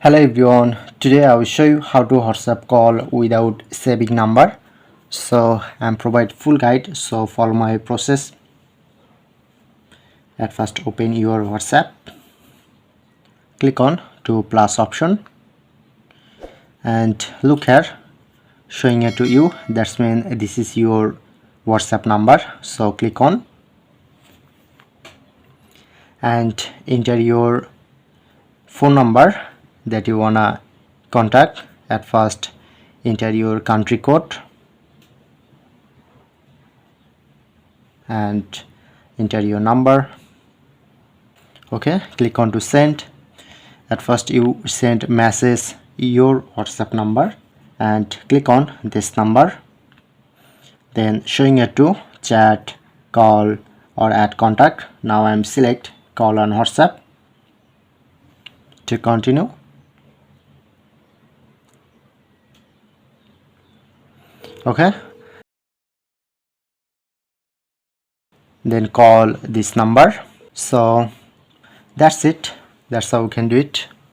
Hello everyone, today I will show you how to WhatsApp call without saving number. So I'm provide full guide, so follow my process. At first open your WhatsApp, click on to plus option and look here showing it to you. That's mean this is your WhatsApp number. So click on and enter your phone number that you wanna contact. At first enter your country code and enter your number. Okay, click on to send. At first you send message your WhatsApp number and click on this number, then showing it to chat, call or add contact. Now I'm select call on WhatsApp to continue. Okay, then call this number. So that's it, that's how we can do it.